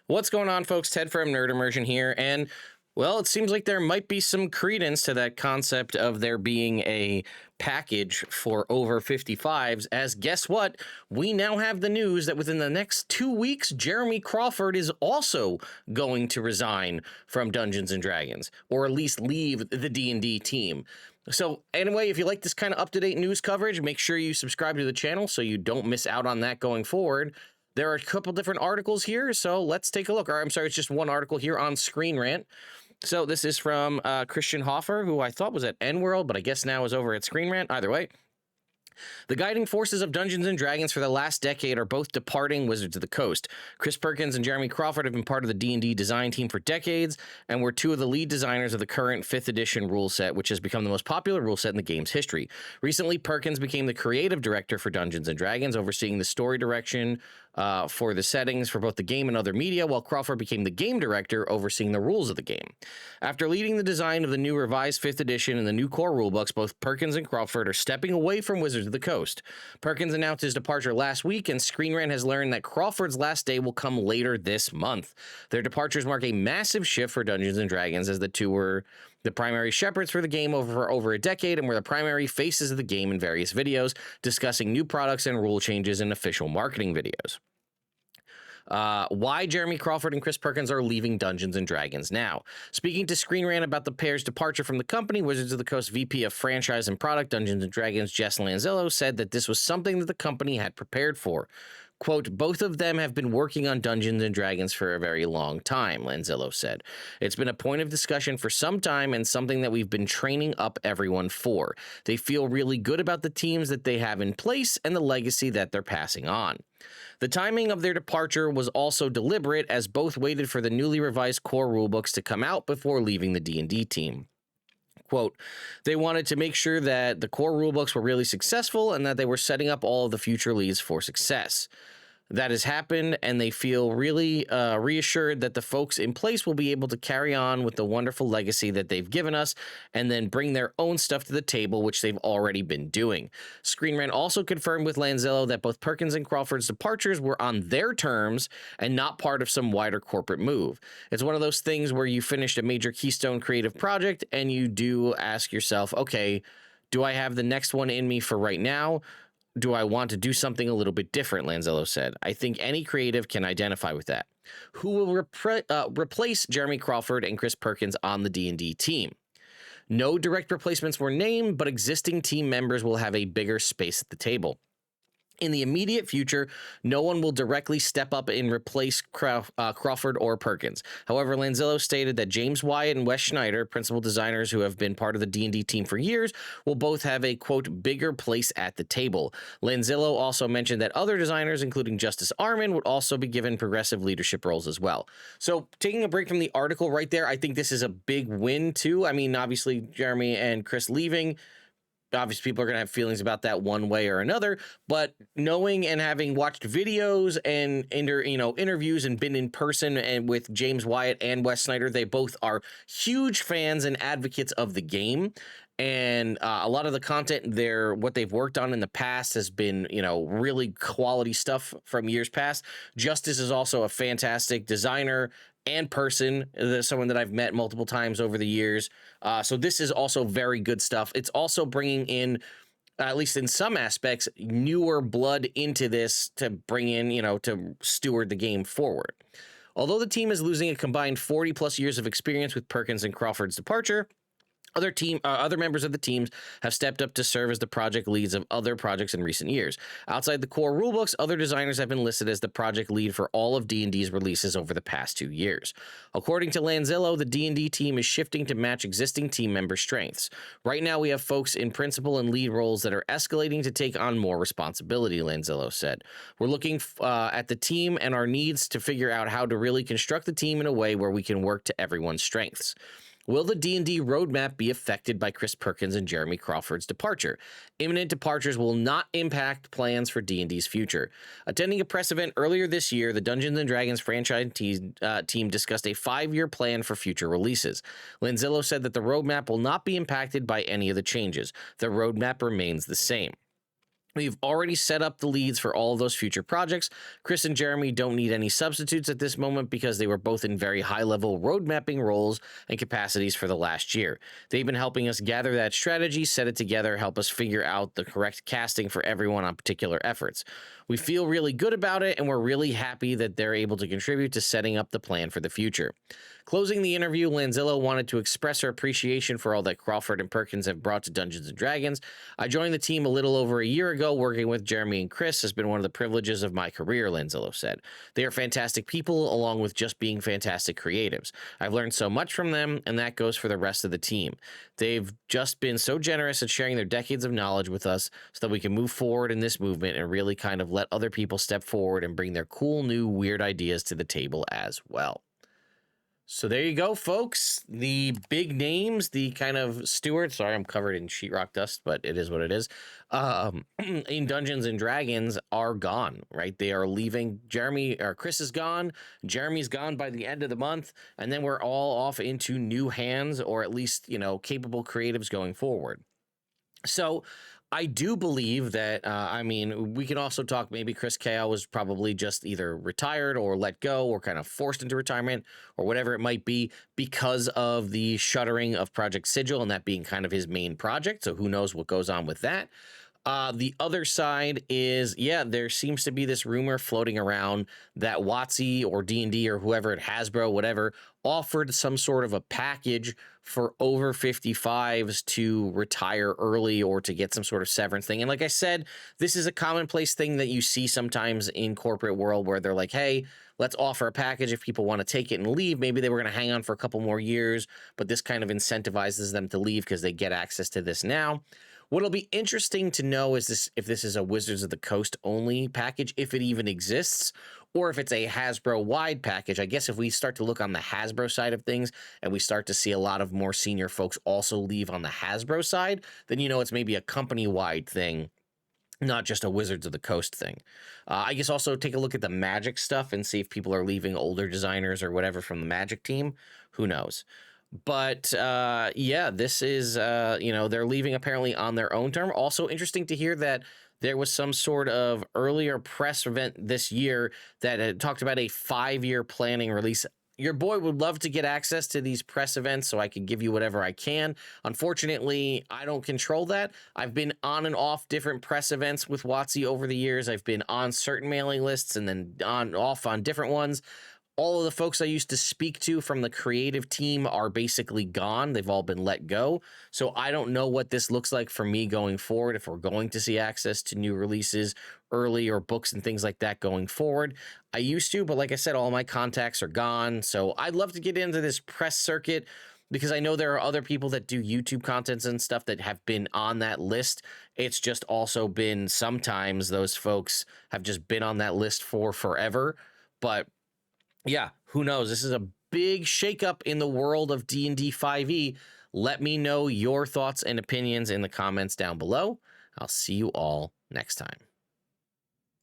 What's going on, folks? Ted from Immersion here, and well, it seems like there might be some credence to that concept of there being a package for over 55s, as guess what? We now have the news that within the next 2 weeks, Jeremy Crawford is also going to resign from Dungeons and Dragons, or at least leave the D&D team. So anyway, if you like this kind of up-to-date news coverage, make sure you subscribe to the channel so you don't miss out on that going forward. There are a couple different articles here, so let's take a look. Or I'm sorry, it's just one article here on Screenrant. So this is from Christian Hoffer, who I thought was at N-World, but I guess now is over at Screenrant. Either way, the guiding forces of Dungeons & Dragons for the last decade are both departing Wizards of the Coast. Chris Perkins and Jeremy Crawford have been part of the D&D design team for decades and were two of the lead designers of the current 5th edition rule set, which has become the most popular rule set in the game's history. Recently, Perkins became the creative director for Dungeons & Dragons, overseeing the story direction for the settings for both the game and other media, while Crawford became the game director, overseeing the rules of the game. After leading the design of the new revised 5th edition and the new core rulebooks, both Perkins and Crawford are stepping away from Wizards of the Coast. Perkins announced his departure last week, and Screenrant has learned that Crawford's last day will come later this month. Their departures mark a massive shift for Dungeons & Dragons, as the two were the primary shepherds for the game for over a decade and were the primary faces of the game in various videos, discussing new products and rule changes in official marketing videos. Why Jeremy Crawford and Chris Perkins are leaving Dungeons & Dragons now. Speaking to Screenrant about the pair's departure from the company, Wizards of the Coast VP of Franchise and Product, Dungeons & Dragons, Jess Lanzello, said that this was something that the company had prepared for. Quote, both of them have been working on Dungeons & Dragons for a very long time, Lanzello said. It's been a point of discussion for some time and something that we've been training up everyone for. They feel really good about the teams that they have in place and the legacy that they're passing on. The timing of their departure was also deliberate, as both waited for the newly revised core rulebooks to come out before leaving the D&D team. Quote, they wanted to make sure that the core rulebooks were really successful and that they were setting up all of the future leads for success. That has happened, and they feel really reassured that the folks in place will be able to carry on with the wonderful legacy that they've given us and then bring their own stuff to the table, which they've already been doing. Screenrant also confirmed with Lanzello that both Perkins and Crawford's departures were on their terms and not part of some wider corporate move. It's one of those things where you finished a major keystone creative project and you do ask yourself, okay, do I have the next one in me for right now? Do I want to do something a little bit different, Lanzello said. I think any creative can identify with that. Who will replace Jeremy Crawford and Chris Perkins on the D&D team? No direct replacements were named, but existing team members will have a bigger space at the table. In the immediate future, no one will directly step up and replace Crawford or Perkins. However, Lanzello stated that James Wyatt and Wes Schneider, principal designers who have been part of the D&D team for years, will both have a, quote, bigger place at the table. Lanzello also mentioned that other designers, including Justice Arman, would also be given progressive leadership roles as well. So taking a break from the article right there, I think this is a big win too. I mean, obviously, Jeremy and Chris leaving, obviously people are going to have feelings about that one way or another, but knowing and having watched videos and interviews and been in person and with James Wyatt and Wes Snyder, they both are huge fans and advocates of the game. And a lot of the content there, what they've worked on in the past has been, really quality stuff from years past. Justice is also a fantastic designer and person, someone that I've met multiple times over the years. So this is also very good stuff. It's also bringing in, at least in some aspects, newer blood into this to bring in, to steward the game forward. Although the team is losing a combined 40 plus years of experience with Perkins and Crawford's departure, other members of the teams have stepped up to serve as the project leads of other projects in recent years. Outside the core rulebooks, other designers have been listed as the project lead for all of D&D's releases over the past 2 years. According to Lanzello, the D&D team is shifting to match existing team member strengths. Right now, we have folks in principal and lead roles that are escalating to take on more responsibility, Lanzello said. We're looking at the team and our needs to figure out how to really construct the team in a way where we can work to everyone's strengths. Will the D&D roadmap be affected by Chris Perkins and Jeremy Crawford's departure? Imminent departures will not impact plans for D&D's future. Attending a press event earlier this year, the Dungeons & Dragons franchise team discussed a 5-year plan for future releases. Lanzello said that the roadmap will not be impacted by any of the changes. The roadmap remains the same. We've already set up the leads for all of those future projects. Chris and Jeremy don't need any substitutes at this moment because they were both in very high-level road mapping roles and capacities for the last year. They've been helping us gather that strategy, set it together, help us figure out the correct casting for everyone on particular efforts. We feel really good about it, and we're really happy that they're able to contribute to setting up the plan for the future. Closing the interview, Lanzillo wanted to express her appreciation for all that Crawford and Perkins have brought to Dungeons & Dragons. I joined the team a little over a year ago. Working with Jeremy and Chris has been one of the privileges of my career, Lanzillo said. They are fantastic people, along with just being fantastic creatives. I've learned so much from them, and that goes for the rest of the team. They've just been so generous at sharing their decades of knowledge with us so that we can move forward in this movement and really kind of let other people step forward and bring their cool, new, weird ideas to the table as well. So there you go, folks. The big names, the kind of stewards. Sorry, I'm covered in sheetrock dust, but it is what it is. In Dungeons and Dragons are gone, right? They are leaving. Chris is gone. Jeremy's gone by the end of the month, and then we're all off into new hands, or at least, capable creatives going forward. So I do believe that, we can also talk, maybe Chris Kao was probably just either retired or let go or kind of forced into retirement or whatever it might be because of the shuttering of Project Sigil and that being kind of his main project. So who knows what goes on with that. The other side is, there seems to be this rumor floating around that WotC or D&D or whoever at Hasbro, whatever, offered some sort of a package for over 55s to retire early or to get some sort of severance thing. And like I said, this is a commonplace thing that you see sometimes in corporate world where they're like, hey, let's offer a package if people want to take it and leave. Maybe they were going to hang on for a couple more years, but this kind of incentivizes them to leave because they get access to this now. What'll be interesting to know is if this is a Wizards of the Coast only package, if it even exists, or if it's a Hasbro-wide package. I guess if we start to look on the Hasbro side of things and we start to see a lot of more senior folks also leave on the Hasbro side, then it's maybe a company-wide thing, not just a Wizards of the Coast thing. I guess also take a look at the Magic stuff and see if people are leaving, older designers or whatever from the Magic team. Who knows? But this is, they're leaving apparently on their own term. Also interesting to hear that there was some sort of earlier press event this year that had talked about a 5-year planning release. Your boy would love to get access to these press events so I can give you whatever I can. Unfortunately, I don't control that. I've been on and off different press events with WotC over the years. I've been on certain mailing lists and then off on different ones. All of the folks I used to speak to from the creative team are basically gone. They've all been let go. So I don't know what this looks like for me going forward, if we're going to see access to new releases early or books and things like that going forward. I used to, but like I said, all my contacts are gone. So I'd love to get into this press circuit because I know there are other people that do YouTube contents and stuff that have been on that list. It's just also been sometimes those folks have just been on that list for forever. But yeah, who knows? This is a big shakeup in the world of D&D 5e. Let me know your thoughts and opinions in the comments down below. I'll see you all next time.